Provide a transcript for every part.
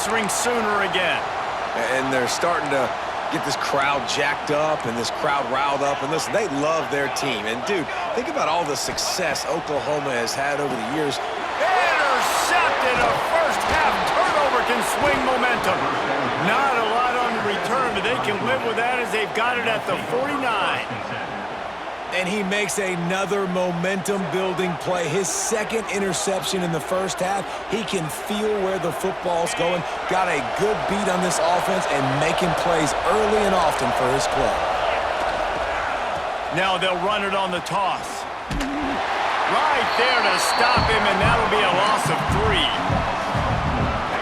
answering sooner again. And they're starting to get this crowd jacked up and this crowd riled up. And listen, they love their team. And, dude, think about all the success Oklahoma has had over the years. Intercepted. A first-half turnover can swing momentum. Not a lot on the return, but they can live with that as they've got it at the 49. And he makes another momentum-building play. His second interception in the first half. He can feel where the football's going. Got a good beat on this offense and making plays early and often for his club. Now they'll run it on the toss. Right there to stop him, and that'll be a loss of 3.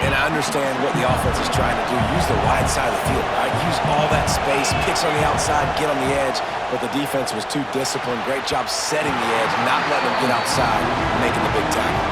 And I understand what the offense is trying to do. Use the wide side of the field, right? Use all that space, pitch on the outside, get on the edge. But the defense was too disciplined. Great job setting the edge, not letting them get outside, making the big tackle.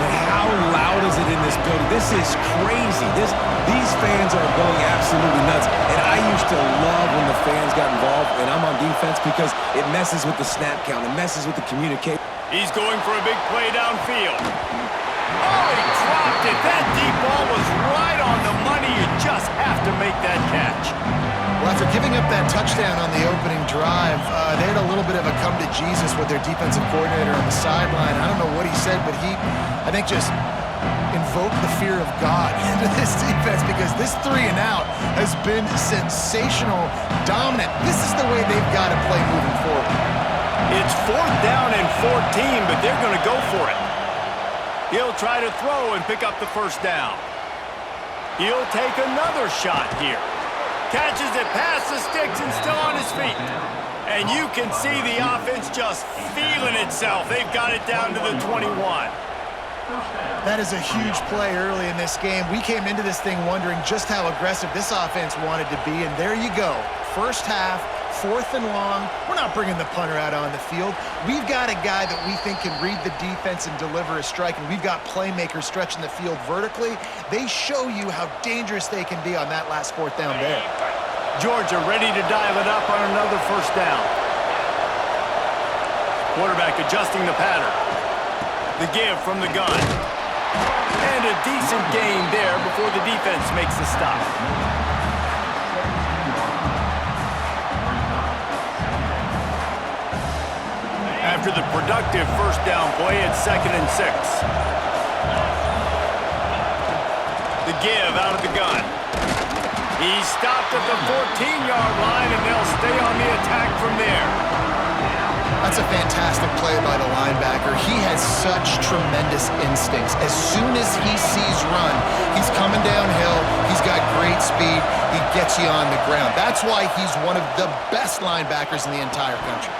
And how loud is it in this building? This is crazy. These fans are going absolutely nuts. And I used to love when the fans got involved, and I'm on defense because it messes with the snap count. It messes with the communication. He's going for a big play downfield. Oh, he dropped it. That deep ball was right on the money. You just have to make that catch. Well, after giving up that touchdown on the opening drive, they had a little bit of a come to Jesus with their defensive coordinator on the sideline. I don't know what he said, but he, I think, just invoked the fear of God into this defense because this 3-and-out has been sensational, dominant. This is the way they've got to play moving forward. It's 4th down and 14, but they're going to go for it. He'll try to throw and pick up the first down. He'll take another shot here. Catches it past the sticks and still on his feet. And you can see the offense just feeling itself. They've got it down to the 21. That is a huge play early in this game. We came into this thing wondering just how aggressive this offense wanted to be, and there you go. First half, 4th and long. We're not bringing the punter out on the field. We've got a guy that we think can read the defense and deliver a strike, and we've got playmakers stretching the field vertically. They show you how dangerous they can be on that last 4th down there. Georgia ready to dial it up on another first down. Quarterback adjusting the pattern. The give from the gun. And a decent gain there before the defense makes the stop. After the productive first down play, it's 2nd and 6. The give out of the gun. He's stopped at the 14-yard line, and they'll stay on the attack from there. That's a fantastic play by the linebacker. He has such tremendous instincts. As soon as he sees run, he's coming downhill. He's got great speed. He gets you on the ground. That's why he's one of the best linebackers in the entire country.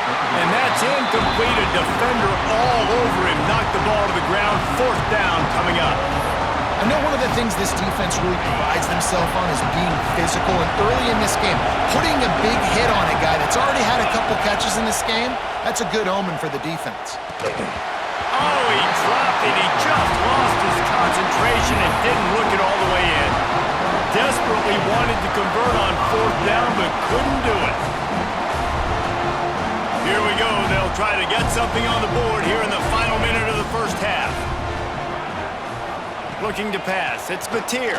And that's incomplete. A defender all over him. Knocked the ball to the ground. 4th down coming up. I know one of the things this defense really prides themselves on is being physical, and early in this game, putting a big hit on a guy that's already had a couple catches in this game, that's a good omen for the defense. Oh, he dropped it. He just lost his concentration and didn't look it all the way in. Desperately wanted to convert on 4th down, but couldn't do it. Here we go. They'll try to get something on the board here in the final minute of the first half. Looking to pass. It's Mateer.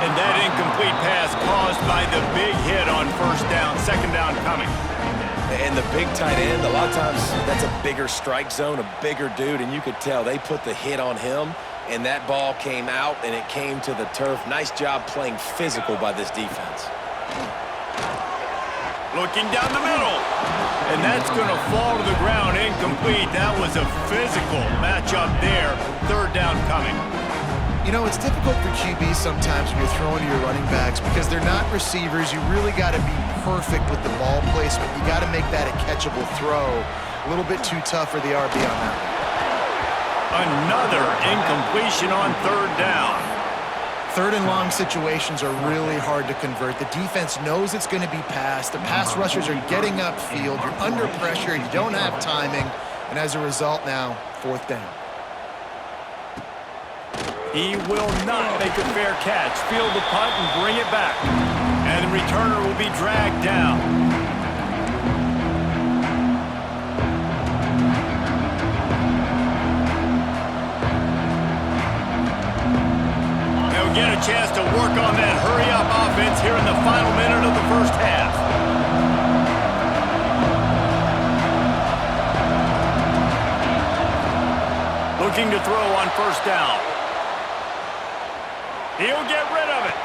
And that incomplete pass caused by the big hit on 1st down. 2nd down coming. And the big tight end, a lot of times that's a bigger strike zone, a bigger dude, and you could tell they put the hit on him, and that ball came out, and it came to the turf. Nice job playing physical by this defense. Looking down the middle. And that's going to fall to the ground, incomplete. That was a physical matchup there. 3rd down coming. You know, it's difficult for QBs sometimes when you're throwing to your running backs because they're not receivers. You really got to be perfect with the ball placement. You got to make that a catchable throw. A little bit too tough for the RB on that. Another incompletion on 3rd down. 3rd and long situations are really hard to convert. The defense knows it's going to be passed. The pass rushers are getting upfield. You're under pressure. You don't have timing. And as a result now, 4th down. He will not make a fair catch. Field the punt and bring it back. And the returner will be dragged down. get a chance to work on that hurry-up offense here in the final minute of the first half. Looking to throw on first down. He'll get rid of it.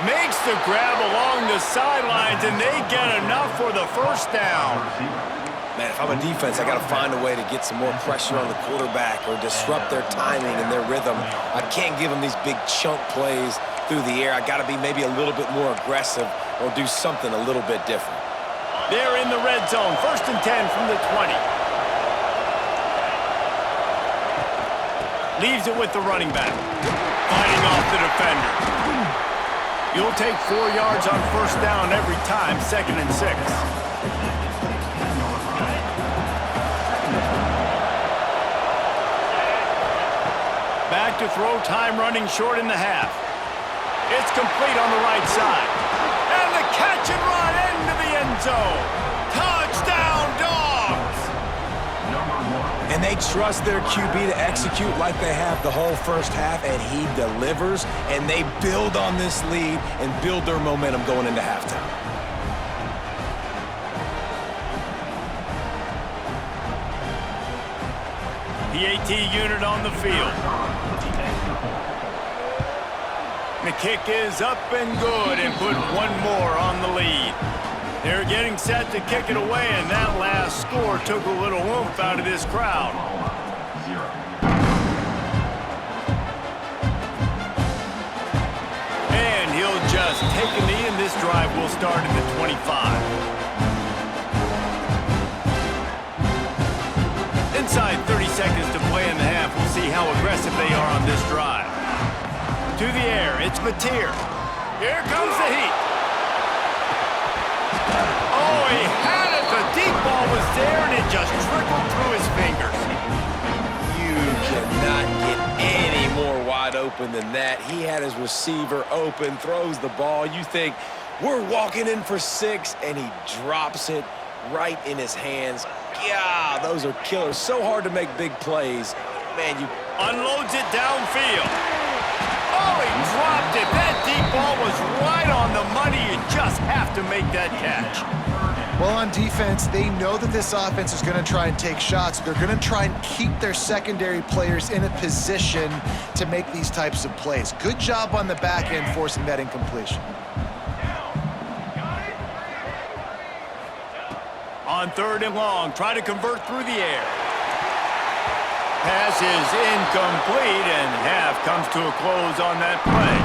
Makes the grab along the sidelines, and they get enough for the first down. Man, if I'm a defense, I got to find a way to get some more pressure on the quarterback or disrupt their timing and their rhythm. I can't give them these big chunk plays through the air. I got to be maybe a little bit more aggressive or do something a little bit different. They're in the red zone. 1st and 10 from the 20. Leaves it with the running back. Fighting off the defender. You'll take 4 yards on first down every time, 2nd and 6. Back to throw, time running short in the half. It's complete on the right side. And the catch and run into the end zone. Touchdown, Dogs! And they trust their QB to execute like they have the whole first half, and he delivers, and they build on this lead and build their momentum going into halftime. PAT unit on the field. The kick is up and good and put one more on the lead. They're getting set to kick it away, and that last score took a little oomph out of this crowd. And he'll just take a knee, and this drive will start at the 25. Inside 30 seconds to play in the half. We'll see how aggressive they are on this drive. To the air, it's Mateer. Here comes the heat. Oh, he had it. The deep ball was there, and it just trickled through his fingers. You cannot get any more wide open than that. He had his receiver open, throws the ball. You think, we're walking in for 6, and he drops it right in his hands. Yeah, those are killers. So hard to make big plays. Man, you unloads it downfield. Oh, he dropped it. That deep ball was right on the money. You just have to make that catch. Well, on defense, they know that this offense is going to try and take shots. They're going to try and keep their secondary players in a position to make these types of plays. Good job on the back end forcing that incompletion. On 3rd and long, try to convert through the air. Pass is incomplete, and half comes to a close on that play.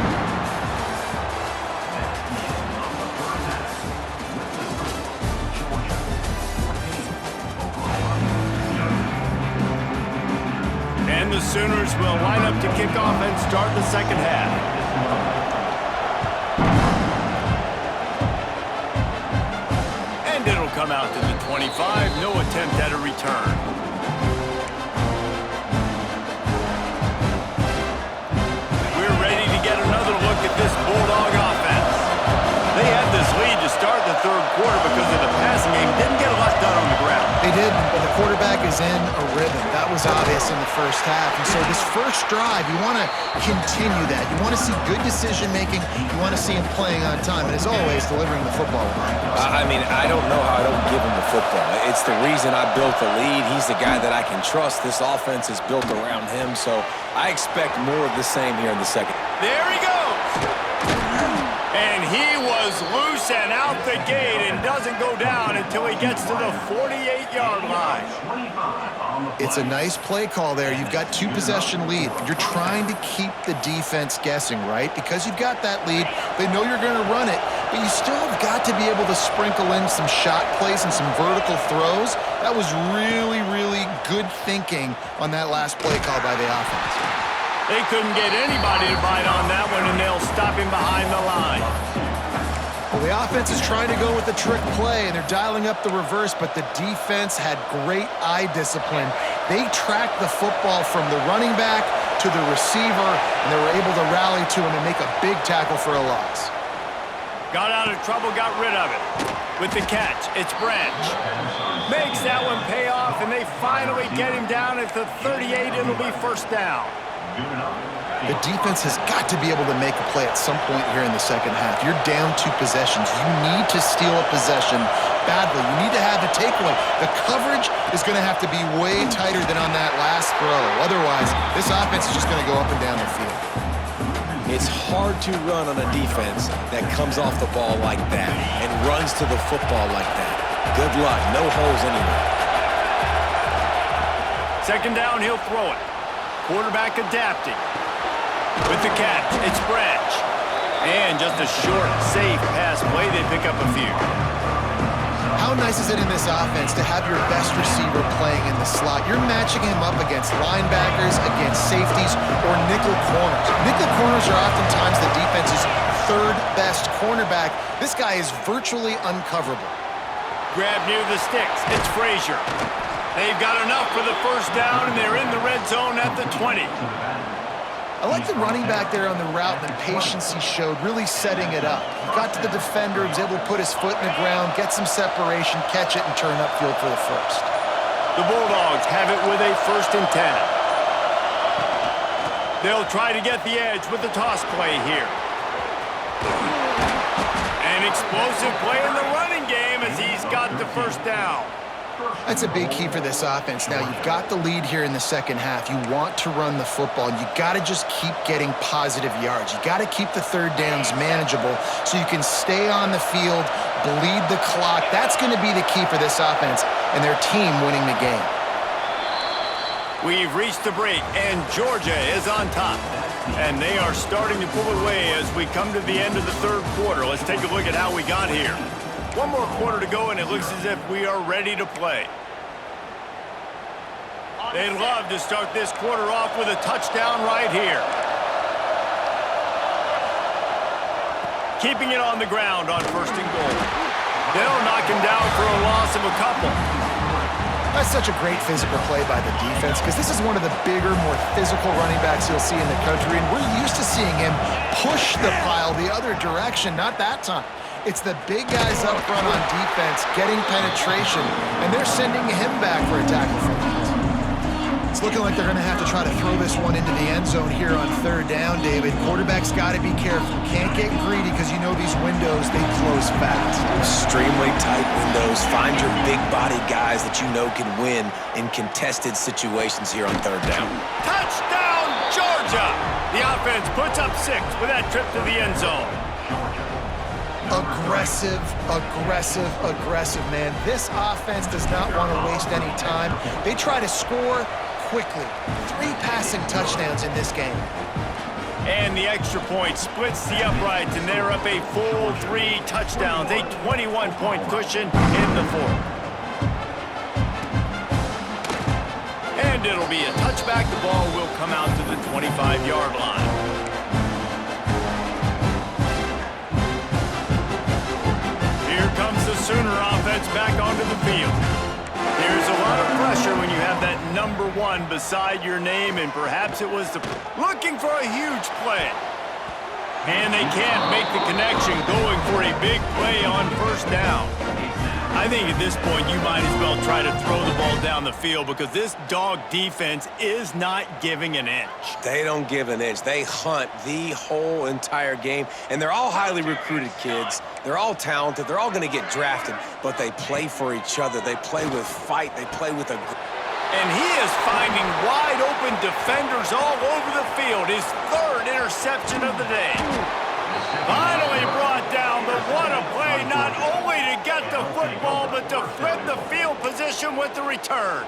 And the Sooners will line up to kick off and start the second half. It'll come out to the 25. No attempt at a return. We're ready to get another look at this Bulldog offense. They had this lead to start the 3rd quarter because of the passing game. Didn't get a lot done on the ground. They did, but the quarterback is in a rhythm. That was obvious in the first half. And so this first drive, you want to continue that. You want to see good decision-making. You want to see him playing on time. And as always, delivering the football. I mean, I don't know how I don't give him the football. It's the reason I built the lead. He's the guy that I can trust. This offense is built around him, so I expect more of the same here in the second. There he goes. And he was loose and out the gate and doesn't go down until he gets to the 48-yard line. It's a nice play call there. You've got 2-possession lead. You're trying to keep the defense guessing, right? Because you've got that lead, they know you're going to run it, but you still have got to be able to sprinkle in some shot plays and some vertical throws. That was really, really good thinking on that last play call by the offense. They couldn't get anybody to bite on that one, and they'll stop him behind the line. Well, the offense is trying to go with the trick play, and they're dialing up the reverse, but the defense had great eye discipline. They tracked the football from the running back to the receiver, and they were able to rally to him and make a big tackle for a loss. Got out of trouble, got rid of it. With the catch, it's Branch. Makes that one pay off, and they finally get him down at the 38. It'll be first down. The defense has got to be able to make a play at some point here in the second half. You're down 2 possessions. You need to steal a possession badly. You need to have a takeaway. The coverage is going to have to be way tighter than on that last throw. Otherwise, this offense is just going to go up and down the field. It's hard to run on a defense that comes off the ball like that and runs to the football like that. Good luck. No holes anywhere. Second down, he'll throw it. Quarterback adapting. With the catch, it's Branch. And just a short, safe pass play, they pick up a few. How nice is it in this offense to have your best receiver playing in the slot? You're matching him up against linebackers, against safeties, or nickel corners. Nickel corners are oftentimes the defense's third best cornerback. This guy is virtually uncoverable. Grab near the sticks. It's Frazier. They've got enough for the first down, and they're in the red zone at the 20. I like the running back there on the route and the patience he showed, really setting it up. He got to the defender, was able to put his foot in the ground, get some separation, catch it, and turn upfield for the first. The Bulldogs have it with a 1st and 10. They'll try to get the edge with the toss play here. An explosive play in the running game as he's got the first down. That's a big key for this offense. Now, you've got the lead here in the second half. You want to run the football. You got to just keep getting positive yards. You got to keep the third downs manageable so you can stay on the field, bleed the clock. That's going to be the key for this offense and their team winning the game. We've reached the break, and Georgia is on top. And they are starting to pull away as we come to the end of the third quarter. Let's take a look at how we got here. One more quarter to go, and it looks as if we are ready to play. They'd love to start this quarter off with a touchdown right here. Keeping it on the ground on 1st and goal. They'll knock him down for a loss of a couple. That's such a great physical play by the defense because this is one of the bigger, more physical running backs you'll see in the country, and we're used to seeing him push the pile the other direction, not that time. It's the big guys up front on defense getting penetration, and they're sending him back for a tackle for loss. It's looking like they're going to have to try to throw this one into the end zone here on 3rd down, David. Quarterback's got to be careful. Can't get greedy because you know these windows, they close fast. Extremely tight windows. Find your big body guys that you know can win in contested situations here on 3rd down. Touchdown, Georgia! The offense puts up 6 with that trip to the end zone. Aggressive, aggressive, aggressive, man. This offense does not want to waste any time. They try to score quickly. 3 passing touchdowns in this game. And the extra point splits the uprights, and they're up a full 3 touchdowns, a 21-point cushion in the 4th. And it'll be a touchback. The ball will come out to the 25-yard line. Comes the Sooner offense back onto the field. There's a lot of pressure when you have that number 1 beside your name, and perhaps it was looking for a huge play. And they can't make the connection, going for a big play on 1st down. I think at this point you might as well try to throw the ball down the field because this dog defense is not giving an inch. They don't give an inch. They hunt the whole entire game, and they're all highly recruited kids. They're all talented. They're all going to get drafted, but they play for each other. They play with fight. They play with a... And he is finding wide-open defenders all over the field. His 3rd interception of the day. Finally brought down, but what a play, not only to get the football, but to flip the field position with the return.